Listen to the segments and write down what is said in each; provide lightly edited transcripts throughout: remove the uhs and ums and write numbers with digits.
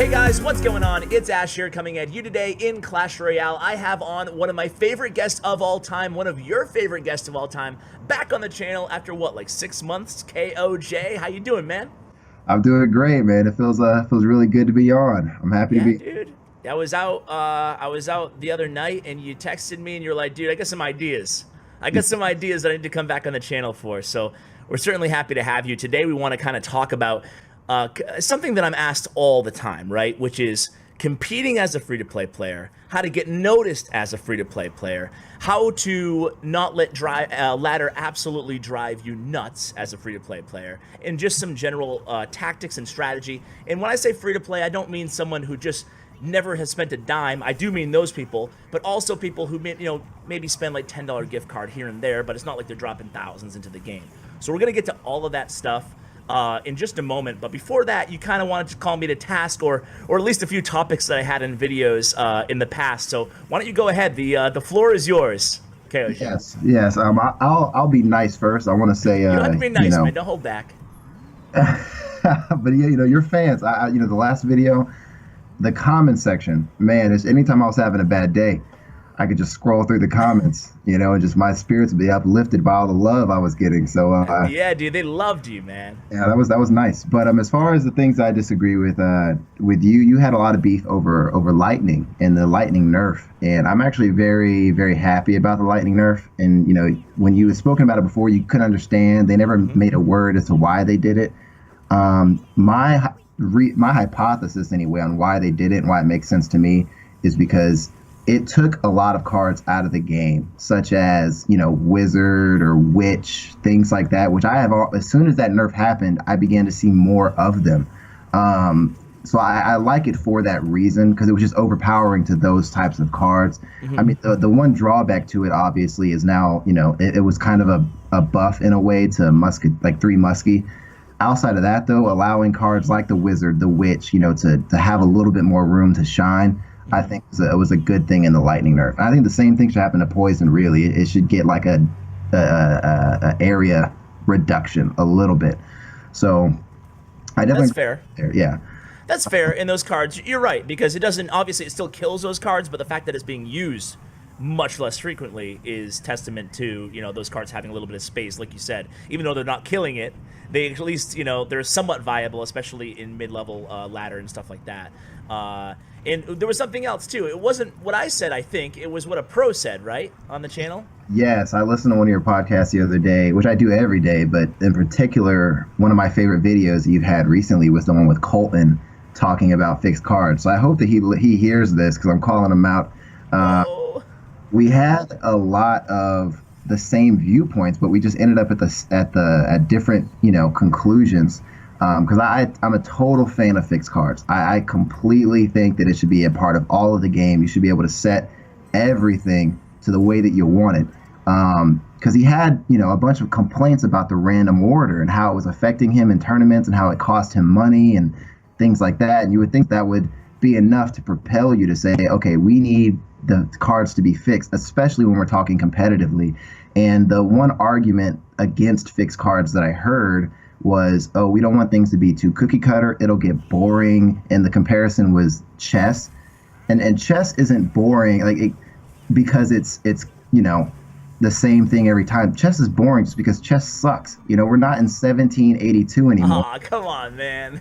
Hey guys, what's going on? It's Ash here coming at you today in Clash Royale. I have on one of my favorite guests of all time, one of your favorite guests of all time, back on the channel after what, like 6 months? KOJ, how you doing, man? I'm doing great, man. It feels really good to be on. I'm happy to Yeah, be. dude. I was out the other night and you texted me and you're like, dude, I got some ideas. I got some ideas that I need to come back on the channel for. So we're certainly happy to have you. Today we want to kind of talk about something that I'm asked all the time, right? Which is competing as a free-to-play player, how to get noticed as a free-to-play player, how to not let ladder absolutely drive you nuts as a free-to-play player, and just some general tactics and strategy. And when I say free-to-play, I don't mean someone who just never has spent a dime. I do mean those people, but also people who maybe spend like $10 gift card here and there, but it's not like they're dropping thousands into the game. So we're gonna get to all of that stuff in just a moment. But before that, you kind of wanted to call me to task, or at least a few topics that I had in videos in the past. So why don't you go ahead? The floor is yours. Okay. Yes. I'll be nice first. I want to say, You don't have to be nice, man. Don't hold back. but yeah, your fans. The last video, the comment section, man. It's anytime I was having a bad day, I could just scroll through the comments, and just my spirits would be uplifted by all the love I was getting. So yeah, dude, they loved you, man. Yeah, that was nice. But as far as the things I disagree with you, you had a lot of beef over Lightning and the Lightning nerf, and I'm actually very, very happy about the Lightning nerf. And when you had spoken about it before, you couldn't understand. They never made a word as to why they did it. My hypothesis anyway on why they did it and why it makes sense to me is because it took a lot of cards out of the game, such as, Wizard or Witch, things like that, which as soon as that nerf happened, I began to see more of them. So I like it for that reason, because it was just overpowering to those types of cards. Mm-hmm. I mean, the one drawback to it, obviously, is now, it was kind of a buff in a way to Musket, like 3 Muskie. Outside of that, though, allowing cards like the Wizard, the Witch, to have a little bit more room to shine, I think it was a good thing in the Lightning nerf. I think the same thing should happen to Poison. Really, it should get like a area reduction a little bit. So I definitely that's fair. Yeah, that's fair. In those cards, you're right, because it doesn't, obviously it still kills those cards, but the fact that it's being used much less frequently is testament to those cards having a little bit of space, like you said. Even though they're not killing it, they at least they're somewhat viable, especially in mid-level ladder and stuff like that. And there was something else too. It wasn't what I said. I think it was what a pro said, right, on the channel. Yes, I listened to one of your podcasts the other day, which I do every day, but in particular, one of my favorite videos you've had recently was the one with Colton talking about fixed cards. So I hope that he hears this, because I'm calling him out. We had a lot of the same viewpoints, but we just ended up at different conclusions. Because I'm a total fan of fixed cards. I completely think that it should be a part of all of the game. You should be able to set everything to the way that you want it. Because he had a bunch of complaints about the random order and how it was affecting him in tournaments and how it cost him money and things like that. And you would think that would be enough to propel you to say, okay, we need the cards to be fixed, especially when we're talking competitively. And the one argument against fixed cards that I heard was, oh, we don't want things to be too cookie cutter, it'll get boring. And the comparison was chess, and chess isn't boring because it's the same thing every time. Chess is boring just because chess sucks. We're not in 1782 anymore. Aw, come on, man.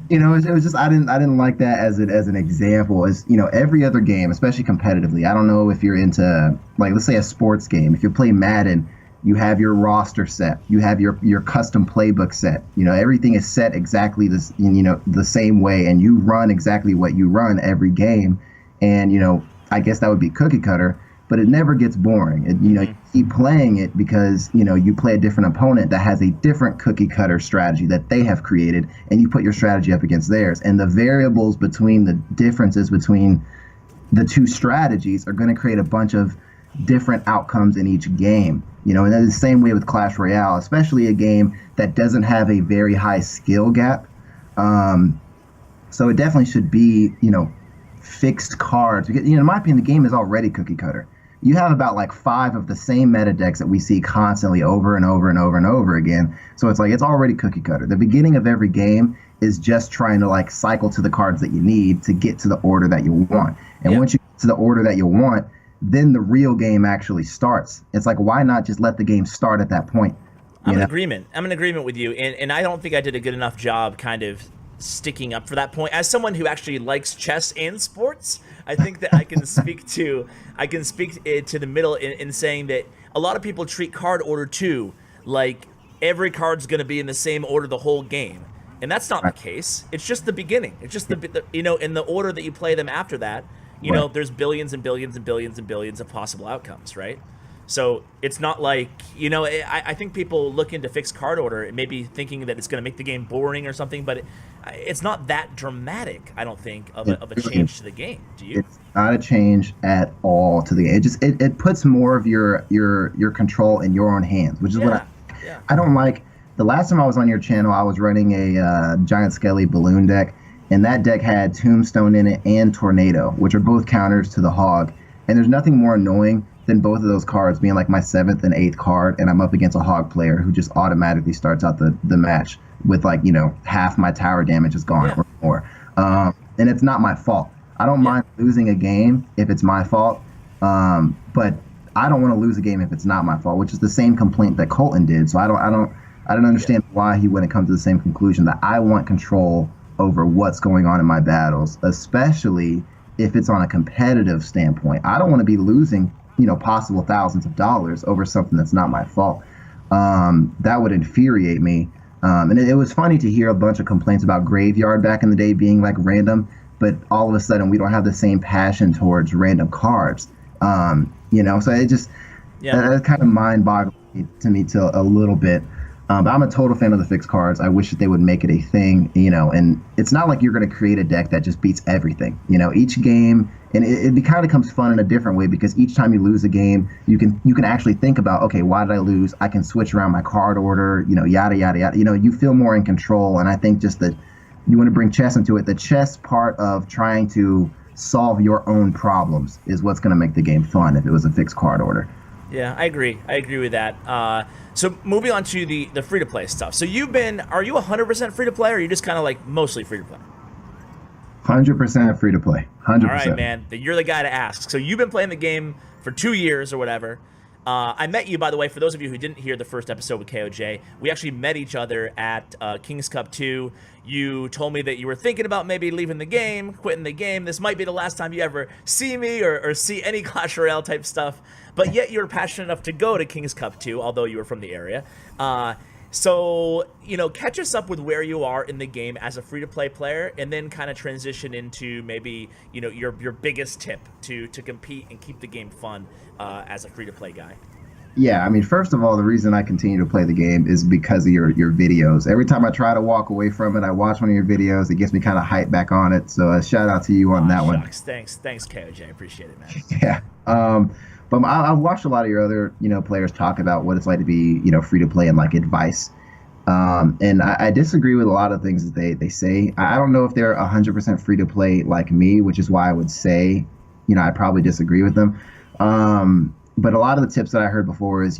It was just I didn't like that as an example. As every other game, especially competitively. I don't know if you're into, like, let's say a sports game. If you play Madden, you have your roster set, you have your custom playbook set. Everything is set exactly the same way, and you run exactly what you run every game. And I guess that would be cookie cutter, but it never gets boring. You keep playing it because you play a different opponent that has a different cookie cutter strategy that they have created, and you put your strategy up against theirs, and the variables between the differences between the two strategies are going to create a bunch of different outcomes in each game. And that's the same way with Clash Royale, especially a game that doesn't have a very high skill gap. So it definitely should be, fixed cards. Because, in my opinion, the game is already cookie cutter. You have about like 5 of the same meta decks that we see constantly over and over and over and over again. So it's like it's already cookie cutter. The beginning of every game is just trying to like cycle to the cards that you need to get to the order that you want. And once you get to the order that you want, then the real game actually starts. It's like, why not just let the game start at that point? I'm in agreement. I'm in agreement with you, and I don't think I did a good enough job kind of sticking up for that point. As someone who actually likes chess and sports, I think that I can speak to the middle in saying that a lot of people treat card order 2 like every card's going to be in the same order the whole game, and that's not the case. It's just the beginning. It's just the in the order that you play them after that. There's billions and billions and billions and billions of possible outcomes, right? So it's not like, I think people look into fixed card order and maybe thinking that it's going to make the game boring or something, but it's not that dramatic, I don't think, of a change to the game. Do you? It's not a change at all to the game. It puts more of your control in your own hands, which is what I don't like. The last time I was on your channel, I was running a Giant Skelly balloon deck, and that deck had Tombstone in it and Tornado, which are both counters to the Hog. And there's nothing more annoying than both of those cards being like my 7th and 8th card, and I'm up against a Hog player who just automatically starts out the match with like, half my tower damage is gone or more. And it's not my fault. I don't mind losing a game if it's my fault, but I don't want to lose a game if it's not my fault, which is the same complaint that Colton did. So I don't understand why he wouldn't come to the same conclusion that I want control over what's going on in my battles, especially if it's on a competitive standpoint. I don't want to be losing possible thousands of dollars over something that's not my fault. That would infuriate me. And it was funny to hear a bunch of complaints about Graveyard back in the day being like random, but all of a sudden we don't have the same passion towards random cards. So it just, that kind of mind-boggling to me to a little bit. But I'm a total fan of the fixed cards. I wish that they would make it a thing, and it's not like you're going to create a deck that just beats everything. Each game, and it kind of becomes fun in a different way because each time you lose a game, you can actually think about, okay, why did I lose? I can switch around my card order, yada, yada, yada. You feel more in control, and I think just that you want to bring chess into it. The chess part of trying to solve your own problems is what's going to make the game fun if it was a fixed card order. Yeah, I agree. I agree with that. So moving on to the free-to-play stuff. So are you 100% free-to-play, or are you just kind of like mostly free-to-play? 100% free-to-play. 100%. All right, man. Then you're the guy to ask. So you've been playing the game for 2 years or whatever. I met you, by the way, for those of you who didn't hear the first episode with KOJ, we actually met each other at King's Cup 2. You told me that you were thinking about maybe leaving the game, quitting the game. This might be the last time you ever see me or see any Clash Royale type stuff, but yet you're passionate enough to go to King's Cup 2, although you were from the area. So, catch us up with where you are in the game as a free-to-play player, and then kind of transition into maybe, your biggest tip to compete and keep the game fun as a free-to-play guy. Yeah, I mean, first of all, the reason I continue to play the game is because of your videos. Every time I try to walk away from it, I watch one of your videos. It gets me kind of hyped back on it. So shout out to you on that one. Thanks, KOJ. I appreciate it, man. Yeah. But I've watched a lot of your other, players talk about what it's like to be, free to play and like advice. And I disagree with a lot of things that they say. I don't know if they're 100% free to play like me, which is why I would say, I probably disagree with them. But a lot of the tips that I heard before is,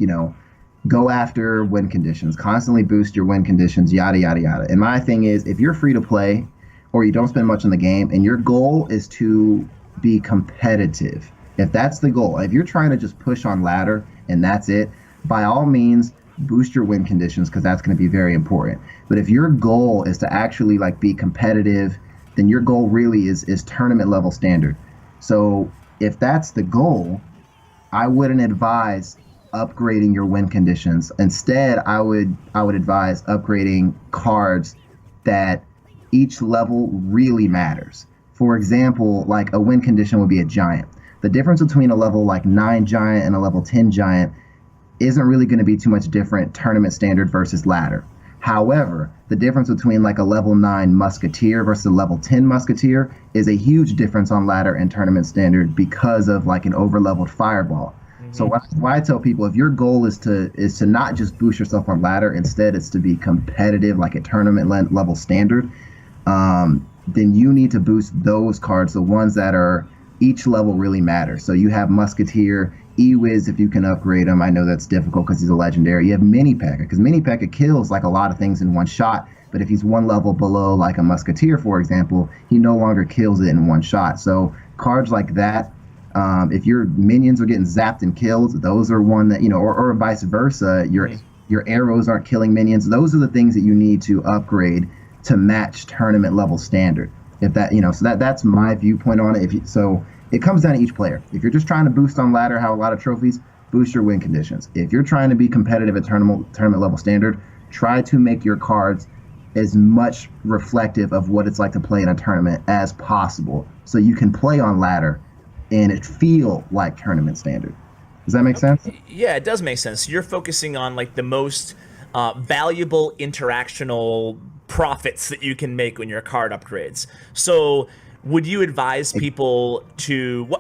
go after win conditions, constantly boost your win conditions, yada, yada, yada. And my thing is, if you're free to play or you don't spend much on the game and your goal is to be competitive, if that's the goal, if you're trying to just push on ladder and that's it, by all means, boost your win conditions because that's going to be very important. But if your goal is to actually like be competitive, then your goal really is tournament level standard. So if that's the goal, I wouldn't advise upgrading your win conditions. Instead, I would advise upgrading cards that each level really matters. For example, like a win condition would be a giant. The difference between a level like 9 giant and a level 10 giant isn't really going to be too much different tournament standard versus ladder. However, the difference between like a level 9 musketeer versus a level 10 musketeer is a huge difference on ladder and tournament standard because of like an over-leveled fireball. Mm-hmm. So why I tell people, if your goal is to not just boost yourself on ladder, instead it's to be competitive like a tournament level standard, then you need to boost those cards, the ones that are each level really matters. So you have Musketeer, E-Wiz if you can upgrade him. I know that's difficult because he's a legendary. You have Mini P.E.K.K.A because Mini P.E.K.K.A kills like a lot of things in one shot. But if he's one level below like a Musketeer, for example, he no longer kills it in one shot. So cards like that, if your minions are getting zapped and killed, those are one that, or vice versa, your arrows aren't killing minions. Those are the things that you need to upgrade to match tournament level standard. If that, so that's my viewpoint on it. So it comes down to each player. If you're just trying to boost on ladder, have a lot of trophies, boost your win conditions. If you're trying to be competitive at tournament level standard, try to make your cards as much reflective of what it's like to play in a tournament as possible, so you can play on ladder and it feel like tournament standard. Does that make sense? Yeah, it does make sense. You're focusing on like the most valuable interactional profits that you can make when your card upgrades. So would you advise people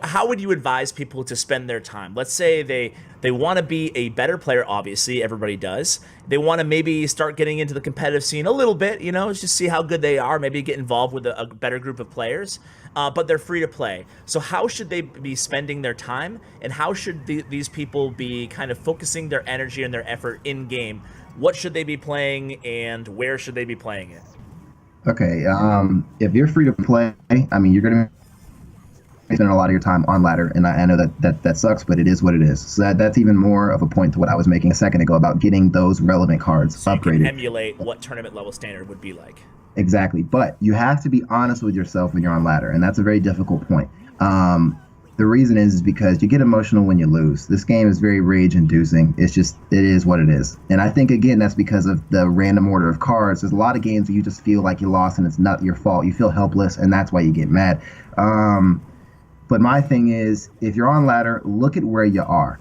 how would you advise people to spend their time? Let's say they want to be a better player. Obviously, everybody does. They want to maybe start getting into the competitive scene a little bit, just see how good they are, maybe get involved with a better group of players, but they're free to play. So how should they be spending their time, and how should these people be kind of focusing their energy and their effort in-game? What should they be playing, and where should they be playing it? Okay, if you're free to play, I mean, you're going to spend a lot of your time on ladder, and I know that sucks, but it is what it is. So that's even more of a point to what I was making a second ago about getting those relevant cards so upgraded. You can emulate what tournament level standard would be like. Exactly, but you have to be honest with yourself when you're on ladder, and that's a very difficult point. The reason is because you get emotional when you lose. This game is very rage-inducing. It is what it is. And I think, again, that's because of the random order of cards. There's a lot of games where you just feel like you lost and it's not your fault. You feel helpless, and that's why you get mad. But my thing is, if you're on ladder, look at where you are.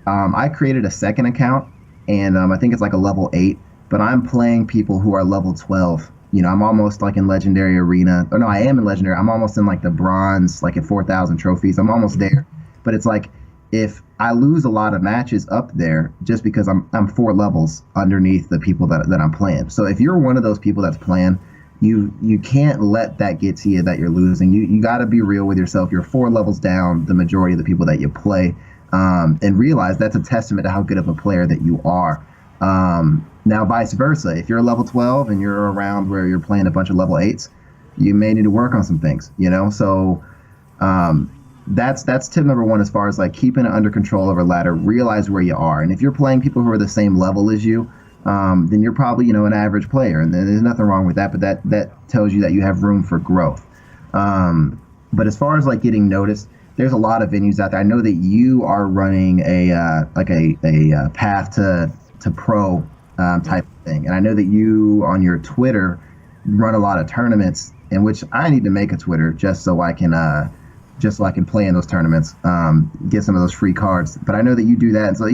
I created a second account, and I think it's like a level 8, but I'm playing people who are level 12. I'm almost like in Legendary Arena. Oh, no, I am in Legendary. I'm almost in like the bronze, like at 4,000 trophies. I'm almost there. But it's like, if I lose a lot of matches up there, just because I'm 4 levels underneath the people that I'm playing. So if you're one of those people that's playing, you can't let that get to you that you're losing. You got to be real with yourself. You're 4 levels down the majority of the people that you play, and realize that's a testament to how good of a player that you are. Now, vice versa, if you're level 12 and you're around where you're playing a bunch of level 8s, you may need to work on some things, So that's tip number 1 as far as like keeping it under control over ladder. Realize where you are, and if you're playing people who are the same level as you, then you're probably an average player, and there's nothing wrong with that. But that tells you that you have room for growth. But as far as like getting noticed, there's a lot of venues out there. I know that you are running a path to pro type of thing, and I know that you on your Twitter run a lot of tournaments, in which I need to make a Twitter just so I can play in those tournaments, get some of those free cards. But I know that you do that, and so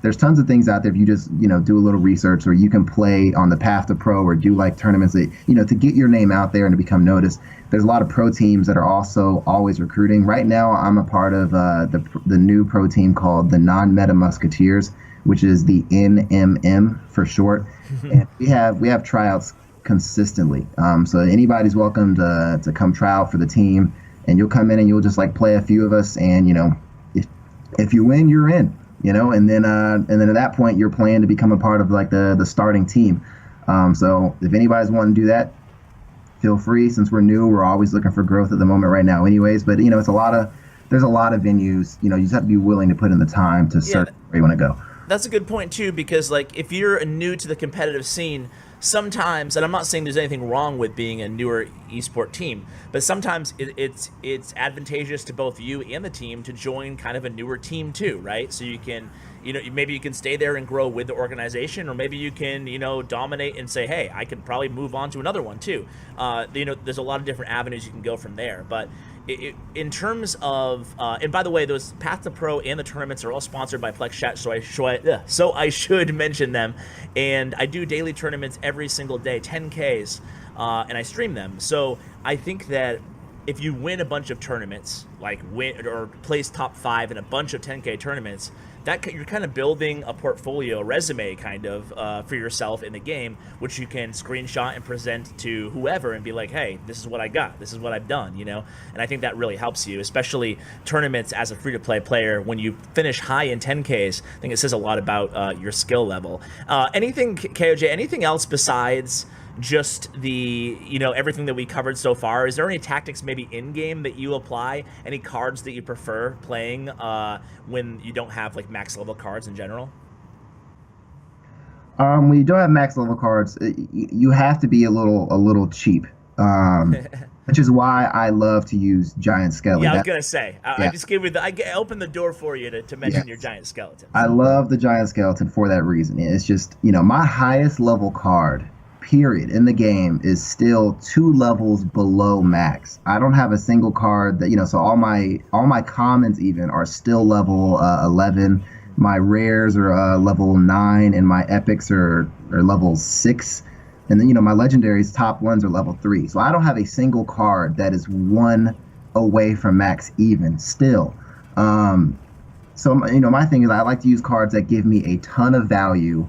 there's tons of things out there if you just do a little research, or you can play on the path to pro, or do like tournaments that to get your name out there and to become noticed. There's a lot of pro teams that are also always recruiting. Right now, I'm a part of the new pro team called the Non-Meta Musketeers, which is the NMM for short. And we have tryouts consistently. So anybody's welcome to come try out for the team, and you'll come in and you'll just like play a few of us, and if you win, you're in. And then at that point you're playing to become a part of like the starting team. So if anybody's wanting to do that, feel free. Since we're new, we're always looking for growth at the moment right now anyways, but there's a lot of venues. You just have to be willing to put in the time to search where you want to go. That's a good point too, because like if you're new to the competitive scene, sometimes, and I'm not saying there's anything wrong with being a newer esport team, but sometimes it's advantageous to both you and the team to join kind of a newer team too, right? So you can, maybe you can stay there and grow with the organization, or maybe you can, dominate and say, hey, I could probably move on to another one too. There's a lot of different avenues you can go from there, but in terms of, and by the way, those Path to Pro and the tournaments are all sponsored by Plex Chat, so I should mention them. And I do daily tournaments every single day, 10Ks, and I stream them. So I think that if you win a bunch of tournaments, like win or place top 5 in a bunch of 10K tournaments, you're kind of building a portfolio, resume kind of for yourself in the game, which you can screenshot and present to whoever and be like, hey, this is what I got, this is what I've done, you know. And I think that really helps you, especially tournaments as a free to play player. When you finish high in 10Ks, I think it says a lot about your skill level. Anything, KOJ, anything else besides just the, you know, everything that we covered so far? Is there any tactics maybe in game that you apply? Any cards that you prefer playing when you don't have like max level cards in general? When you don't have max level cards, you have to be a little cheap. Which is why I love to use giant skeleton. Yeah, I was gonna say. I just gave you I opened the door for you to mention your giant skeleton. I love the giant skeleton for that reason. It's just, you know, my highest level card, period, in the game is still 2 levels below max. I don't have a single card that, you know, so all my commons even are still level 11. My rares are level 9, and my epics are level 6. And then, you know, my legendaries top ones are level 3. So I don't have a single card that is 1 away from max even still. So, you know, my thing is I like to use cards that give me a ton of value,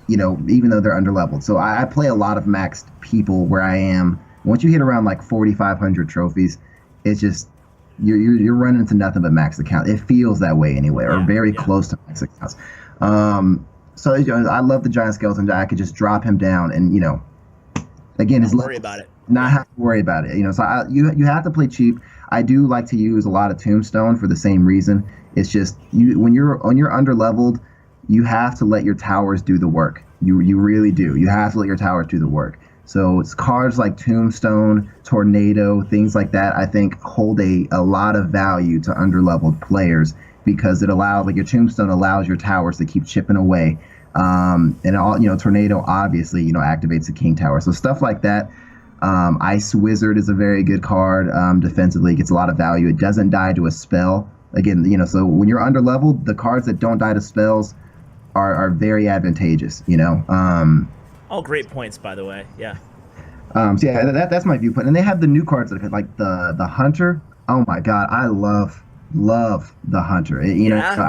you know, even though they're underleveled. So I play a lot of maxed people where I am. Once you hit around like 4,500 trophies, it's just, you're running into nothing but max accounts. It feels that way anyway, or very close to max accounts. So, you know, I love the giant skeleton. I could just drop him down, and, you know, again, Don't worry about it. Not have to worry about it. You know, so you have to play cheap. I do like to use a lot of tombstone for the same reason. It's just when you're underleveled, you have to let your towers do the work. You really do. You have to let your towers do the work. So it's cards like Tombstone, Tornado, things like that, I think hold a lot of value to underleveled players, because it allows, like, your Tombstone allows your towers to keep chipping away. And all, you know, Tornado obviously, you know, activates the King Tower. So stuff like that. Ice Wizard is a very good card defensively. It gets a lot of value. It doesn't die to a spell. Again, you know, so when you're underleveled, the cards that don't die to spells are very advantageous, you know. All great points, by the way. Yeah. So yeah, that's my viewpoint. And they have the new cards that like the Hunter. Oh my God, I love the Hunter. You know, so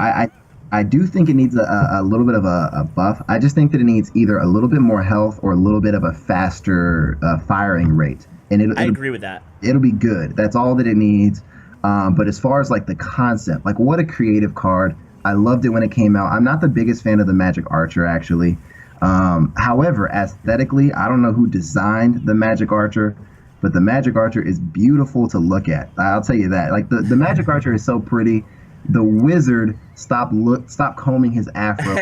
I do think it needs a little bit of a buff. I just think that it needs either a little bit more health or a little bit of a faster firing rate. And I agree with that. It'll be good. That's all that it needs. But as far as like the concept, like, what a creative card. I loved it when it came out. I'm not the biggest fan of the Magic Archer, actually. However, aesthetically, I don't know who designed the Magic Archer, but the Magic Archer is beautiful to look at. I'll tell you that. Like, the Magic Archer is so pretty. The wizard stopped combing his afro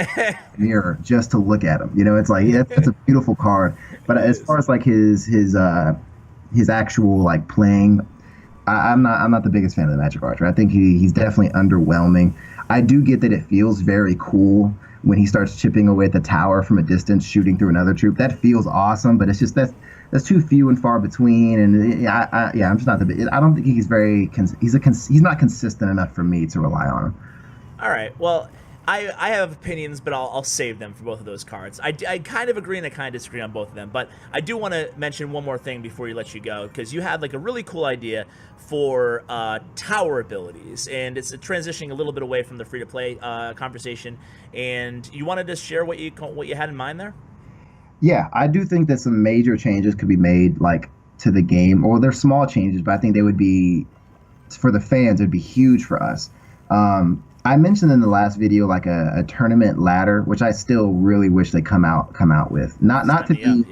mirror just to look at him. You know, it's like that's a beautiful card. But as far as like his actual like playing, I'm not the biggest fan of the Magic Archer. I think he's definitely underwhelming. I do get that it feels very cool when he starts chipping away at the tower from a distance, shooting through another troop. That feels awesome, but it's just that's too few and far between. And I'm just not I don't think he's very he's not consistent enough for me to rely on him. All right. Well, I have opinions, but I'll save them for both of those cards. I kind of agree and I kind of disagree on both of them, but I do want to mention one more thing before you let you go, because you had like a really cool idea for tower abilities, and it's transitioning a little bit away from the free-to-play conversation, and you wanted to share what you had in mind there? Yeah, I do think that some major changes could be made, like, to the game, or they're small changes, but I think they would be, for the fans, it'd be huge for us. I mentioned in the last video like a tournament ladder, which I still really wish they come out with. Not to be,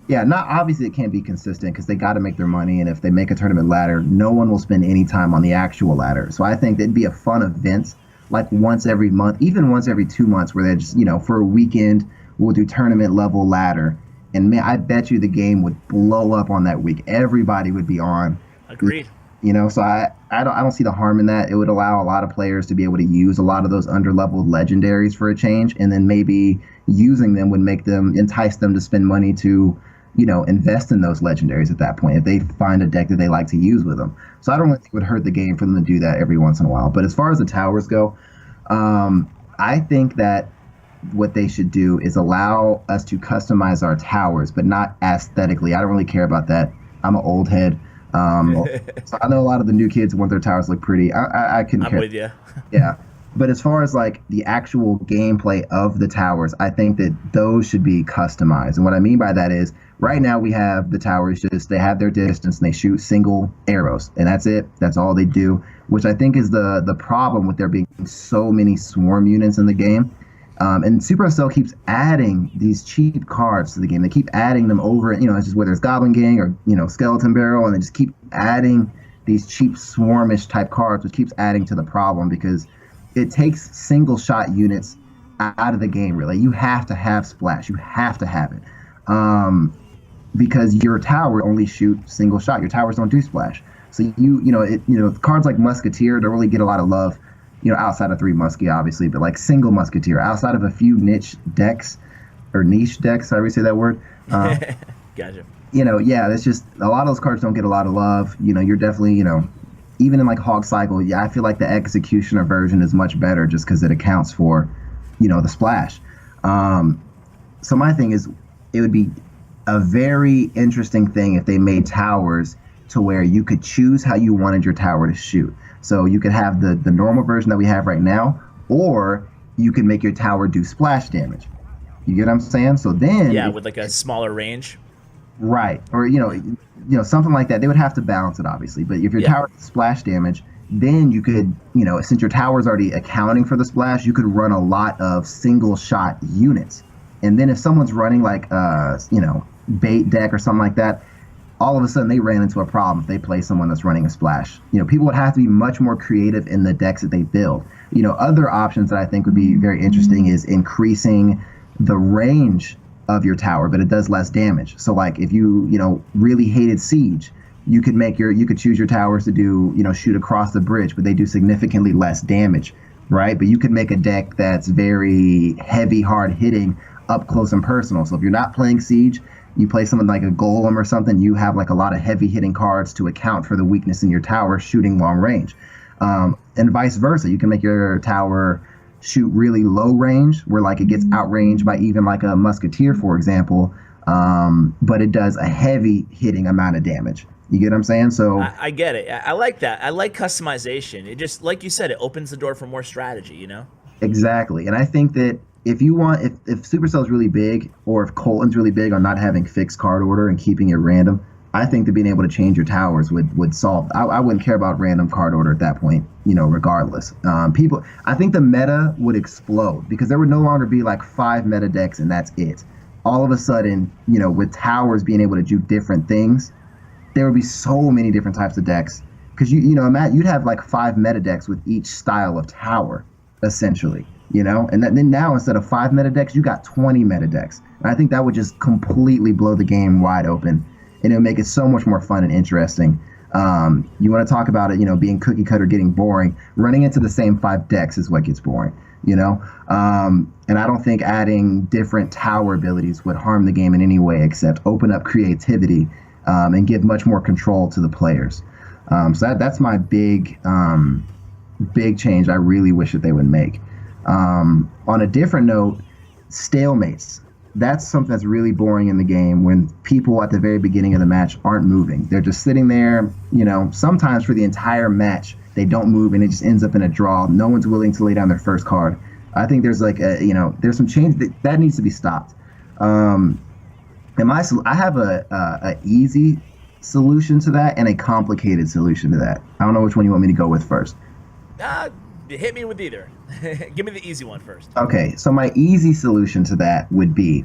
not obviously it can't be consistent because they got to make their money, and if they make a tournament ladder, no one will spend any time on the actual ladder. So I think that'd be a fun event, like once every month, even once every 2 months, where they just, you know, for a weekend we'll do tournament level ladder, and man, I bet you the game would blow up on that week. Everybody would be on. Agreed. You know, so I don't see the harm in that. It would allow a lot of players to be able to use a lot of those underleveled legendaries for a change, and then maybe using them would entice them to spend money to, you know, invest in those legendaries at that point if they find a deck that they like to use with them. So I don't think it would hurt the game for them to do that every once in a while. But as far as the towers go, I think that what they should do is allow us to customize our towers, but not aesthetically. I don't really care about that. I'm an old head. So I know a lot of the new kids want their towers to look pretty. I couldn't care. I'm with you. Yeah. But as far as like the actual gameplay of the towers, I think that those should be customized. And what I mean by that is right now we have the towers just they have their distance and they shoot single arrows and that's it. That's all they do, which I think is the problem with there being so many swarm units in the game. And Supercell keeps adding these cheap cards to the game. They keep adding them over, it's just whether it's Goblin Gang or, Skeleton Barrel, and they just keep adding these cheap swarmish type cards, which keeps adding to the problem because it takes single shot units out of the game, really. You have to have splash. You have to have it. Because your tower only shoot single shot. Your towers don't do splash. So cards like Musketeer don't really get a lot of love, outside of Three Muskie, obviously, but like single Musketeer, outside of a few niche decks, however you say that word. Gotcha. It's just a lot of those cards don't get a lot of love. You're definitely, even in like Hog Cycle, I feel like the Executioner version is much better just because it accounts for, the splash. So my thing is, it would be a very interesting thing if they made towers to where you could choose how you wanted your tower to shoot. So you could have the normal version that we have right now, or you could make your tower do splash damage. You get what I'm saying? So then with like a smaller range. Right. Or something like that. They would have to balance it obviously. But if your tower does splash damage, then you could, since your tower is already accounting for the splash, you could run a lot of single shot units. And then if someone's running like bait deck or something like that, all of a sudden they ran into a problem if they play someone that's running a splash. People would have to be much more creative in the decks that they build. Other options that I think would be very interesting is increasing the range of your tower, but it does less damage. So like if you, really hated siege, you could choose your towers to do, shoot across the bridge, but they do significantly less damage, right? But you could make a deck that's very heavy, hard hitting, up close and personal. So if you're not playing siege, you play something like a golem or something, you have like a lot of heavy hitting cards to account for the weakness in your tower shooting long range. And vice versa. You can make your tower shoot really low range where like it gets outranged by even like a Musketeer, for example, but it does a heavy hitting amount of damage. You get what I'm saying? So I get it. I like that. I like customization. It just, like you said, it opens the door for more strategy, Exactly. And I think that if Supercell's really big, or if Colton's really big on not having fixed card order and keeping it random, I think that being able to change your towers would solve. I wouldn't care about random card order at that point, regardless. I think the meta would explode because there would no longer be like 5 meta decks and that's it. All of a sudden, with towers being able to do different things, there would be so many different types of decks. Because Matt, you'd have like 5 meta decks with each style of tower, essentially. And then now instead of 5 meta decks, you got 20 meta decks. And I think that would just completely blow the game wide open, and it would make it so much more fun and interesting. You want to talk about it, being cookie cutter, getting boring. Running into the same 5 decks is what gets boring, And I don't think adding different tower abilities would harm the game in any way except open up creativity and give much more control to the players. So that's my big change I really wish that they would make. On a different note, stalemates. That's something that's really boring in the game when people at the very beginning of the match aren't moving. They're just sitting there, sometimes for the entire match, they don't move and it just ends up in a draw. No one's willing to lay down their first card. I think there's there's some change that needs to be stopped. I have a easy solution to that and a complicated solution to that. I don't know which one you want me to go with first. Hit me with either. Give me the easy one first. Okay, so my easy solution to that would be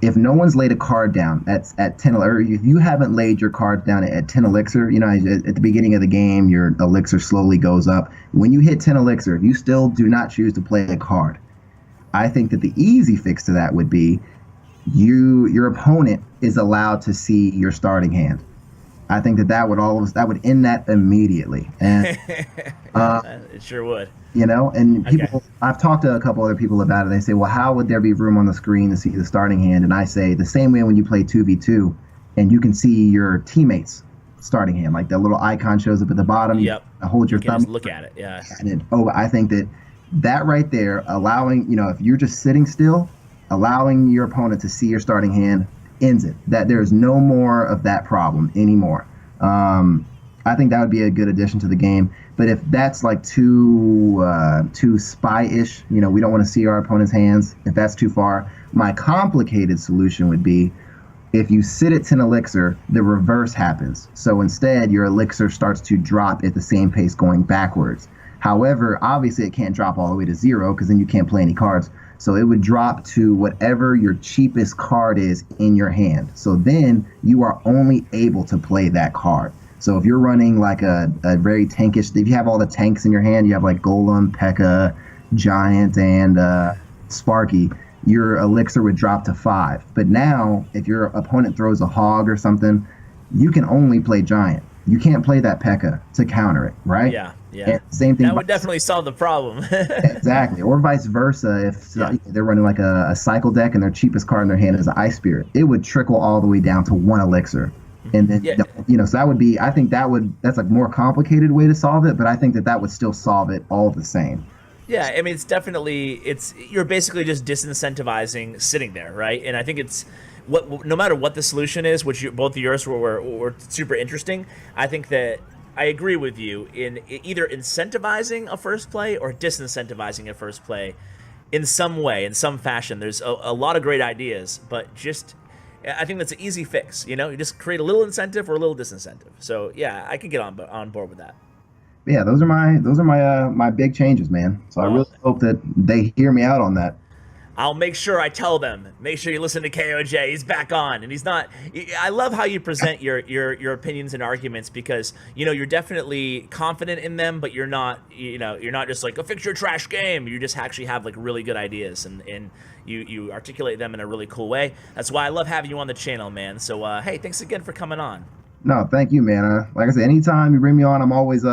if no one's laid a card down at 10, or if you haven't laid your card down at 10 elixir, at the beginning of the game, your elixir slowly goes up. When you hit 10 elixir, if you still do not choose to play a card, I think that the easy fix to that would be your opponent is allowed to see your starting hand. I think that would end that immediately. And it sure would. And people, I've talked to a couple other people about it. They say, well, how would there be room on the screen to see the starting hand? And I say the same way when you play 2v2 and you can see your teammates starting hand, like that little icon shows up at the bottom. Yep. Hold your you can thumb. Just look at it. Yeah. And I think that right there, allowing, if you're just sitting still, allowing your opponent to see your starting hand ends it. That there's no more of that problem anymore. I think that would be a good addition to the game. But if that's like too spy-ish, we don't want to see our opponent's hands. If that's too far, my complicated solution would be if you sit at 10 elixir, the reverse happens. So instead, your elixir starts to drop at the same pace going backwards. However, obviously it can't drop all the way to 0 because then you can't play any cards. So it would drop to whatever your cheapest card is in your hand. So then you are only able to play that card. So if you're running like a very tankish, if you have all the tanks in your hand, you have like Golem, P.E.K.K.A, Giant, and Sparky, your elixir would drop to 5. But now, if your opponent throws a hog or something, you can only play Giant. You can't play that P.E.K.K.A to counter it, right? Yeah. And same thing. That would definitely solve the problem. Exactly. Or vice versa. If they're running like a cycle deck and their cheapest card in their hand is an Ice Spirit, it would trickle all the way down to 1 elixir. And then, so that would be, I think that's a more complicated way to solve it, but I think that would still solve it all the same. Yeah, I mean, you're basically just disincentivizing sitting there, right? And I think no matter what the solution is, which both of yours were super interesting, I think that I agree with you in either incentivizing a first play or disincentivizing a first play in some way, in some fashion. There's a lot of great ideas, but I think that's an easy fix. You just create a little incentive or a little disincentive. So yeah, I can get on board with that. Yeah, those are my big changes, man. So I really hope that they hear me out on that. I'll make sure I tell them. Make sure you listen to KOJ. He's back on, and he's not. I love how you present your opinions and arguments because you're definitely confident in them, but you're not just like fix your trash game. You just actually have like really good ideas, and you articulate them in a really cool way. That's why I love having you on the channel, man. So hey, thanks again for coming on. No, thank you, man. Like I said, anytime you bring me on, I'm always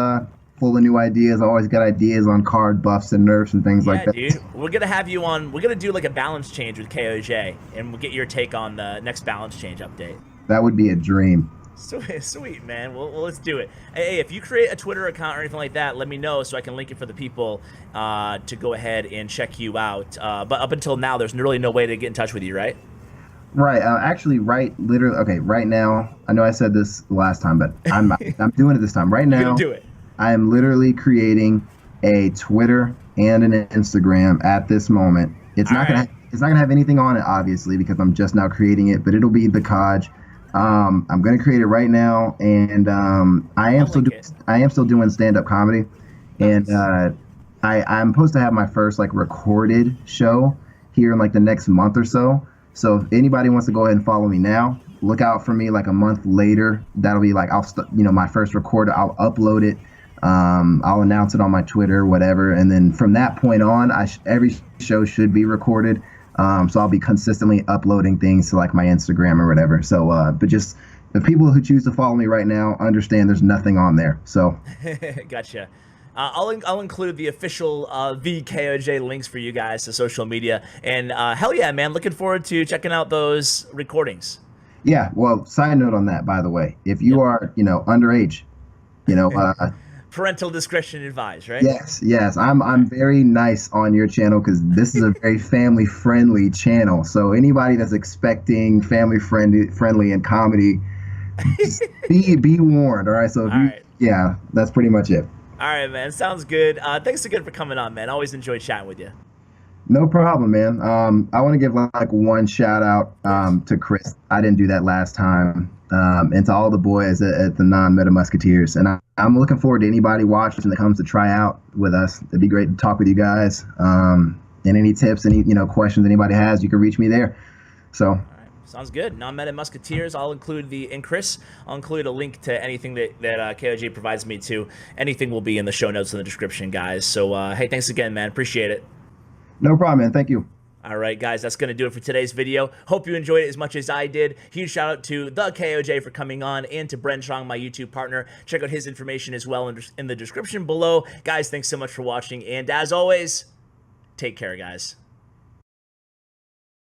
full of new ideas. I always got ideas on card buffs and nerfs and things like that. Yeah, dude. We're going to have you on. We're going to do like a balance change with KOJ, and we'll get your take on the next balance change update. That would be a dream. Sweet, man. Well, let's do it. Hey, if you create a Twitter account or anything like that, let me know so I can link it for the people to go ahead and check you out. But up until now, there's really no way to get in touch with you, right? Right. Actually, literally, okay, right now, I know I said this last time, but I'm doing it this time. Right now, you're gonna do it. I am literally creating a Twitter and an Instagram at this moment. It's not gonna have anything on it, obviously, because I'm just now creating it, but it'll be the Codge. I'm gonna create it right now, and I am still doing stand-up comedy, and I'm supposed to have my first like recorded show here in like the next month or so. So if anybody wants to go ahead and follow me now, look out for me like a month later. That'll be like my first record. I'll upload it. I'll announce it on my Twitter, whatever, and then from that point on, every show should be recorded. So I'll be consistently uploading things to like my Instagram or whatever. So, but just the people who choose to follow me right now understand there's nothing on there. So, gotcha. I'll include the official the KOJ links for you guys to social media. And hell yeah, man, looking forward to checking out those recordings. Yeah. Well, side note on that, by the way, if you are underage, parental discretion advised, right? Yes. I'm very nice on your channel because this is a very family friendly channel. So anybody that's expecting family friendly and comedy, be warned. All right. So yeah, that's pretty much it. All right, man. Sounds good. Thanks again for coming on, man. Always enjoyed chatting with you. No problem, man. I want to give like one shout out to Chris. I didn't do that last time. And to all the boys at the Non-Meta Musketeers. And I'm looking forward to anybody watching that comes to try out with us. It'd be great to talk with you guys. And any tips, any questions anybody has, you can reach me there. So. All right. Sounds good. Non-Meta Musketeers. I'll include I'll include a link to anything that KOJ provides me to. Anything will be in the show notes in the description, guys. So, hey, thanks again, man. Appreciate it. No problem, man. Thank you. All right, guys, that's going to do it for today's video. Hope you enjoyed it as much as I did. Huge shout out to the KOJ for coming on and to Bren Strong, my YouTube partner. Check out his information as well in the description below. Guys, thanks so much for watching. And as always, take care, guys.